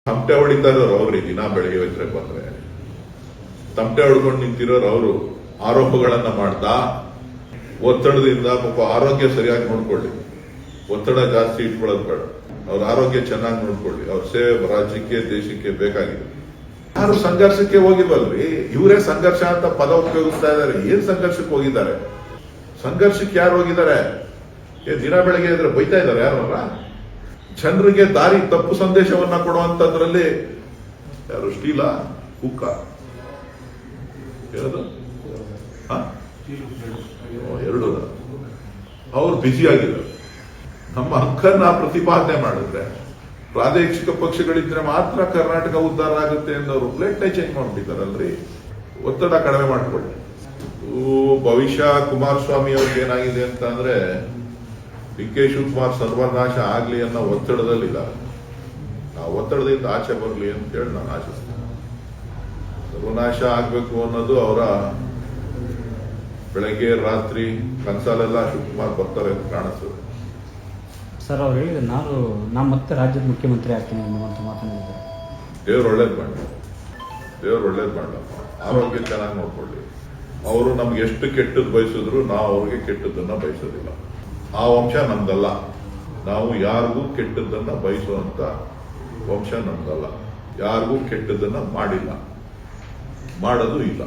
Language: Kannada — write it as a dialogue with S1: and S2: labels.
S1: ತಮಟೆ ಹೊಡಿತಾ ಇರೋರು ಅವ್ರಿ ದಿನ ಬೆಳಗ್ಗೆ ಹೋಯ್ತಾರೆ ಬಂದ್ರೆ ತಮಟೆ ಹೊಡ್ಕೊಂಡು ನಿಂತಿರೋರು ಅವರು ಆರೋಪಗಳನ್ನ ಮಾಡ್ತಾ ಒತ್ತಡದಿಂದ ಪಾಪ ಆರೋಗ್ಯ ಸರಿಯಾಗಿ ನೋಡ್ಕೊಳ್ಳಿ, ಒತ್ತಡ ಜಾಸ್ತಿ ಇಟ್ಕೊಳ್ಳೋದು ಬೇಡ, ಅವ್ರ ಆರೋಗ್ಯ ಚೆನ್ನಾಗಿ ನೋಡ್ಕೊಳ್ಳಿ, ಅವ್ರ ಸೇವೆ ರಾಜ್ಯಕ್ಕೆ ದೇಶಕ್ಕೆ ಬೇಕಾಗಿದೆ. ಯಾರು ಸಂಘರ್ಷಕ್ಕೆ ಹೋಗಿಲ್ವಲ್ರಿ, ಇವರೇ ಸಂಘರ್ಷ ಅಂತ ಪದ ಉಪಯೋಗಿಸ್ತಾ ಇದ್ದಾರೆ. ಏನ್ ಸಂಘರ್ಷಕ್ಕೆ ಹೋಗಿದ್ದಾರೆ? ಸಂಘರ್ಷಕ್ಕೆ ಯಾರು ಹೋಗಿದ್ದಾರೆ? ದಿನ ಬೆಳಗ್ಗೆ ಇದ್ರೆ ಬೈತಾ ಇದ್ದಾರೆ ಯಾರಲ್ಲ? ಜನರಿಗೆ ದಾರಿ ತಪ್ಪು ಸಂದೇಶವನ್ನ ಕೊಡುವಂತದ್ರಲ್ಲಿ ಯಾರು ಸ್ಟೀಲ ಕುಕ್ಕ ಹೇಳೋದು ಎರಡು ಅವ್ರು ಬ್ಯುಸಿ ಆಗಿದ್ದಾರೆ. ನಮ್ಮ ಹಕ್ಕನ್ನ ಪ್ರತಿಪಾದನೆ ಮಾಡಿದ್ರೆ ಪ್ರಾದೇಶಿಕ ಪಕ್ಷಗಳಿದ್ರೆ ಮಾತ್ರ ಕರ್ನಾಟಕ ಉದ್ಧಾರ ಆಗುತ್ತೆ ಅನ್ನೋರು ಪ್ಲೇಟ್ನೇ ಚೇಂಜ್ ಮಾಡ್ಬಿಟ್ಟಿದ್ದಾರಲ್ರಿ. ಒತ್ತಡ ಕಡಿಮೆ ಮಾಡ್ಕೊಳ್ಳಿ. ಭವಿಷ್ಯ ಕುಮಾರಸ್ವಾಮಿ ಅವ್ರಿಗೆ ಏನಾಗಿದೆ ಅಂತ ಅಂದ್ರೆ ಡಿ.ಕೆ. ಶಿವಕುಮಾರ್ ಸರ್ವನಾಶ ಆಗ್ಲಿ ಅನ್ನೋ ಒತ್ತಡದಲ್ಲಿದ್ದಾರೆ. ಆ ಒತ್ತಡದಿಂದ ಆಚೆ ಬರಲಿ ಅಂತ ಹೇಳಿ ನಾನು ಆಶಿಸ್ತೇನೆ. ಸರ್ವನಾಶ ಆಗ್ಬೇಕು ಅನ್ನೋದು ಅವರ ಬೆಳಗ್ಗೆ ರಾತ್ರಿ ಕನಸಲೆಲ್ಲ ಶಿವಕುಮಾರ್ ಬರ್ತಾರೆ ಅಂತ ಕಾಣಿಸ್ತದೆ.
S2: ಸರ್ ಅವ್ರು ಹೇಳಿದ್ರೆ ನಾ ಮತ್ತೆ ರಾಜ್ಯದ ಮುಖ್ಯಮಂತ್ರಿ ಆಗ್ತೀನಿ ಅನ್ನುವಂತ ಮಾತನಾಡಿದ್ದಾರೆ.
S1: ದೇವ್ರು ಒಳ್ಳೇದು ಮಾಡಲಪ್ಪ, ಆರೋಗ್ಯ ಚೆನ್ನಾಗಿ ನೋಡ್ಕೊಳ್ಳಿ. ಅವರು ನಮ್ಗೆ ಎಷ್ಟು ಕೆಟ್ಟದ್ದು ಬಯಸಿದ್ರು ನಾವು ಅವ್ರಿಗೆ ಕೆಟ್ಟದ್ದನ್ನ ಬಯಸೋದಿಲ್ಲ. ಆ ವಂಶ ನಮ್ದಲ್ಲ. ನಾವು ಯಾರಿಗೂ ಕೆಟ್ಟದ್ದನ್ನ ಬಯಸುವಂತ ವಂಶ ನಮ್ದಲ್ಲ. ಯಾರಿಗೂ ಕೆಟ್ಟದ್ದನ್ನ ಮಾಡಿಲ್ಲ, ಮಾಡೋದು ಇಲ್ಲ.